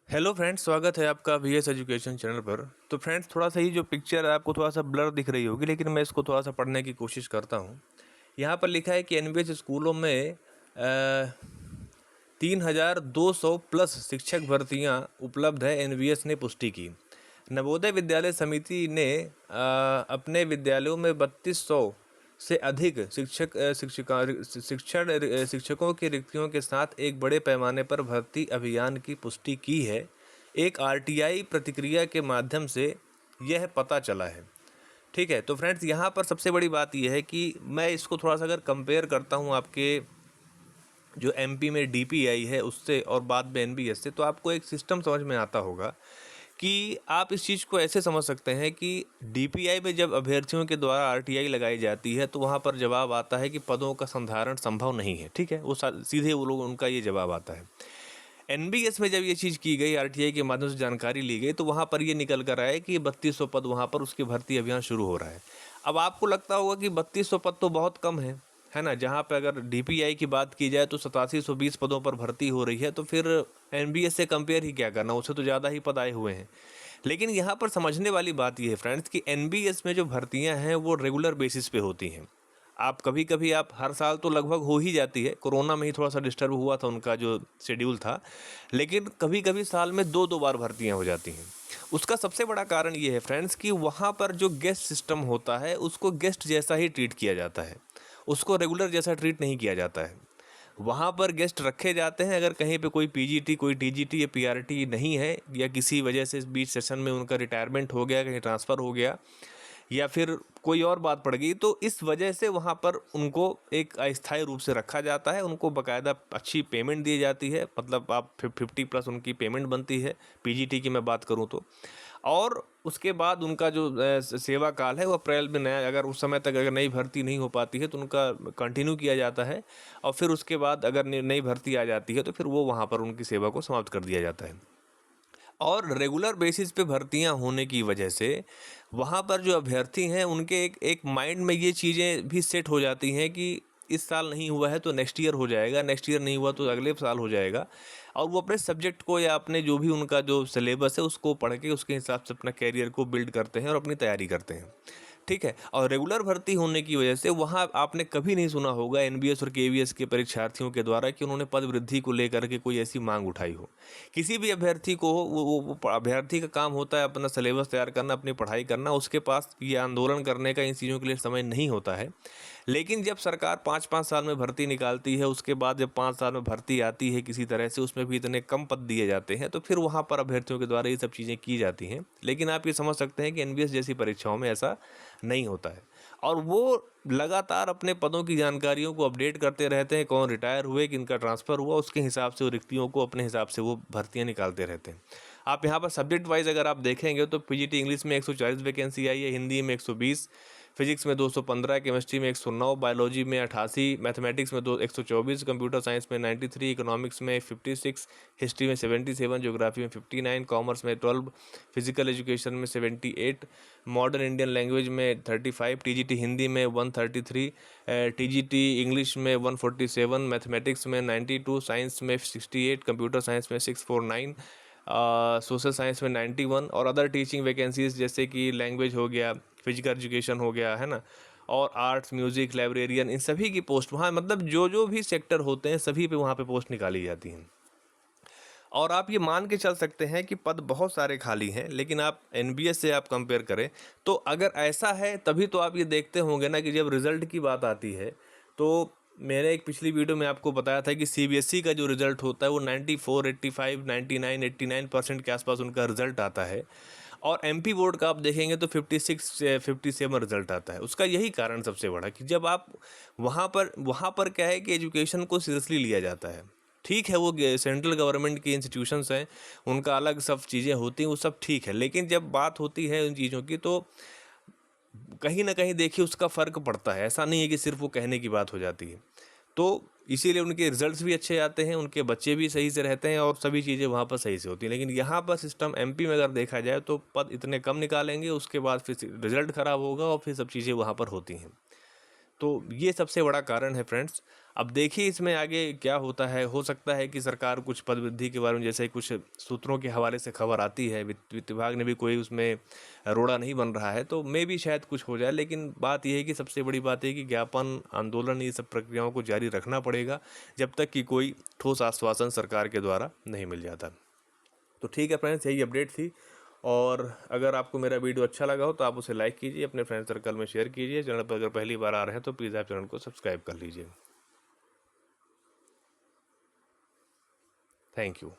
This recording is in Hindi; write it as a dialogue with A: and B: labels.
A: हेलो फ्रेंड्स, स्वागत है आपका वीएस एजुकेशन चैनल पर। तो फ्रेंड्स, थोड़ा सा ही जो पिक्चर है आपको थोड़ा सा ब्लर दिख रही होगी, लेकिन मैं इसको थोड़ा सा पढ़ने की कोशिश करता हूँ। यहाँ पर लिखा है कि एनबीएस स्कूलों में 3,200 प्लस शिक्षक भर्तियाँ उपलब्ध है, एनबीएस ने पुष्टि की। नवोदय विद्यालय समिति ने अपने विद्यालयों में 3200 से अधिक शिक्षकों की रिक्तियों के साथ एक बड़े पैमाने पर भर्ती अभियान की पुष्टि की है। एक आरटीआई प्रतिक्रिया के माध्यम से यह पता चला है। ठीक है, तो फ्रेंड्स, यहाँ पर सबसे बड़ी बात यह है कि मैं इसको थोड़ा सा अगर कंपेयर करता हूँ आपके जो एमपी में डीपीआई है उससे और बाद में एनबीएस से, तो आपको एक सिस्टम समझ में आता होगा कि आप इस चीज़ को ऐसे समझ सकते हैं कि डीपीआई में जब अभ्यर्थियों के द्वारा आरटीआई लगाई जाती है तो वहाँ पर जवाब आता है कि पदों का संधारण संभव नहीं है। ठीक है, वो सीधे वो लोग उनका ये जवाब आता है। एनबीएस में जब ये चीज़ की गई, आरटीआई के माध्यम से जानकारी ली गई, तो वहाँ पर ये निकल कर आया कि 3200 पद वहाँ पर उसकी भर्ती अभियान शुरू हो रहा है। अब आपको लगता होगा कि 3200 पद तो बहुत कम है ना। जहाँ पे अगर डीपीआई की बात की जाए तो 8720 पदों पर भर्ती हो रही है, तो फिर एनबीएस से कंपेयर ही क्या करना, उससे तो ज़्यादा ही पद आए हुए हैं। लेकिन यहाँ पर समझने वाली बात यह है फ्रेंड्स कि एनबीएस में जो भर्तियाँ हैं वो रेगुलर बेसिस पे होती हैं। आप कभी कभी आप हर साल तो लगभग हो ही जाती है, कोरोना में ही थोड़ा सा डिस्टर्ब हुआ था उनका जो शेड्यूल था, लेकिन कभी कभी साल में दो दो बार भर्तियाँ हो जाती हैं। उसका सबसे बड़ा कारण ये है फ्रेंड्स कि वहाँ पर जो गेस्ट सिस्टम होता है उसको गेस्ट जैसा ही ट्रीट किया जाता है, उसको रेगुलर जैसा ट्रीट नहीं किया जाता है। वहाँ पर गेस्ट रखे जाते हैं, अगर कहीं पे कोई पीजीटी, कोई टीजीटी या पीआरटी नहीं है, या किसी वजह से इस बीच सेशन में उनका रिटायरमेंट हो गया, कहीं ट्रांसफ़र हो गया, या फिर कोई और बात पड़ गई, तो इस वजह से वहाँ पर उनको एक अस्थायी रूप से रखा जाता है। उनको बाकायदा अच्छी पेमेंट दी जाती है, मतलब आप 50 प्लस उनकी पेमेंट बनती है, पीजीटी की मैं बात करूँ तो। और उसके बाद उनका जो सेवा काल है वो अप्रैल में नया, अगर उस समय तक अगर नई भर्ती नहीं हो पाती है तो उनका कंटिन्यू किया जाता है, और फिर उसके बाद अगर नई भर्ती आ जाती है तो फिर वो वहाँ पर उनकी सेवा को समाप्त कर दिया जाता है। और रेगुलर बेसिस पे भर्तियां होने की वजह से वहाँ पर जो अभ्यर्थी हैं उनके एक माइंड में ये चीज़ें भी सेट हो जाती हैं कि इस साल नहीं हुआ है तो नेक्स्ट ईयर हो जाएगा, नेक्स्ट ईयर नहीं हुआ तो अगले साल हो जाएगा। और वो अपने सब्जेक्ट को या अपने जो भी उनका जो सिलेबस है उसको पढ़ के उसके हिसाब से अपना कैरियर को बिल्ड करते हैं और अपनी तैयारी करते हैं। ठीक है, और रेगुलर भर्ती होने की वजह से वहाँ आपने कभी नहीं सुना होगा एनबीएस और केवीएस के परीक्षार्थियों के द्वारा कि उन्होंने पद वृद्धि को लेकर के कोई ऐसी मांग उठाई हो। किसी भी अभ्यर्थी को वो अभ्यर्थी का काम होता है अपना सिलेबस तैयार करना, अपनी पढ़ाई करना, उसके पास ये आंदोलन करने का इन चीज़ों के लिए समय नहीं होता है। लेकिन जब सरकार 5-5 साल में भर्ती निकालती है, उसके बाद जब 5 साल में भर्ती आती है किसी तरह से, उसमें भी इतने कम पद दिए जाते हैं, तो फिर वहाँ पर अभ्यर्थियों के द्वारा ये सब चीज़ें की जाती हैं। लेकिन आप ये समझ सकते हैं कि एनबीएस जैसी परीक्षाओं में ऐसा नहीं होता है, और वो लगातार अपने पदों की जानकारियों को अपडेट करते रहते हैं, कौन रिटायर हुए, किनका ट्रांसफ़र हुआ, उसके हिसाब से वो रिक्तियों को अपने हिसाब से वो भर्तियाँ निकालते रहते हैं। आप यहाँ पर सब्जेक्ट वाइज अगर आप देखेंगे तो पीजीटी इंग्लिश में 140 वैकेंसी आई है, हिंदी में 120, फिजिक्स में 215, केमिस्ट्री में 109, बायोलॉजी में 88, मैथमेटिक्स में 124, कंप्यूटर साइंस में 93, इकोनॉमिक्स में 56, हिस्ट्री में 77, ज्योग्राफी में 59, कॉमर्स में 12, फिजिकल एजुकेशन में 78, मॉडर्न इंडियन लैंग्वेज में 35, टीजीटी हिंदी में 133, टीजीटी इंग्लिश में 147, मैथमेटिक्स में 92, साइंस में 68, कंप्यूटर साइंस में 649, सोशल साइंस में 91, और अदर टीचिंग वैकेंसीज जैसे कि लैंग्वेज हो गया, फिजिकल एजुकेशन हो गया, है ना, और आर्ट्स, म्यूज़िक, लाइब्रेरियन, इन सभी की पोस्ट वहाँ, मतलब जो जो भी सेक्टर होते हैं सभी पे वहाँ पे पोस्ट निकाली जाती हैं। और आप ये मान के चल सकते हैं कि पद बहुत सारे खाली हैं, लेकिन आप एनबीएस से आप कंपेयर करें तो अगर ऐसा है तभी तो आप ये देखते होंगे ना कि जब रिज़ल्ट की बात आती है, तो मैंने एक पिछली वीडियो में आपको बताया था कि सीबीएसई का जो रिज़ल्ट होता है वो 94, 85, 99, 89% के आसपास उनका रिज़ल्ट आता है, और एमपी बोर्ड का आप देखेंगे तो 56 से 57 रिज़ल्ट आता है। उसका यही कारण सबसे बड़ा कि जब आप वहाँ पर क्या है कि एजुकेशन को सीरियसली लिया जाता है। ठीक है, वो सेंट्रल गवर्नमेंट की इंस्टीट्यूशंस हैं, उनका अलग सब चीज़ें होती हैं, वो सब ठीक है, लेकिन जब बात होती है उन चीज़ों की तो कहीं ना कहीं देखिए उसका फ़र्क पड़ता है। ऐसा नहीं है कि सिर्फ वो कहने की बात हो जाती है। तो इसीलिए उनके रिजल्ट्स भी अच्छे आते हैं, उनके बच्चे भी सही से रहते हैं, और सभी चीज़ें वहाँ पर सही से होती हैं। लेकिन यहाँ पर सिस्टम एमपी में अगर देखा जाए तो पद इतने कम निकालेंगे, उसके बाद फिर रिजल्ट ख़राब होगा और फिर सब चीज़ें वहाँ पर होती हैं। तो ये सबसे बड़ा कारण है फ्रेंड्स। अब देखिए इसमें आगे क्या होता है। हो सकता है कि सरकार कुछ पद वृद्धि के बारे में, जैसे कुछ सूत्रों के हवाले से खबर आती है, वित्त विभाग ने भी कोई उसमें रोड़ा नहीं बन रहा है, तो मे भी शायद कुछ हो जाए। लेकिन बात यह है कि सबसे बड़ी बात है कि ज्ञापन आंदोलन, ये सब प्रक्रियाओं को जारी रखना पड़ेगा जब तक कि कोई ठोस आश्वासन सरकार के द्वारा नहीं मिल जाता। तो ठीक है फ्रेंड्स, यही अपडेट थी। और अगर आपको मेरा वीडियो अच्छा लगा हो तो आप उसे लाइक कीजिए, अपने फ्रेंड सर्कल में शेयर कीजिए। चैनल पर अगर पहली बार आ रहे हैं तो प्लीज़ आप चैनल को सब्सक्राइब कर लीजिए। Thank you.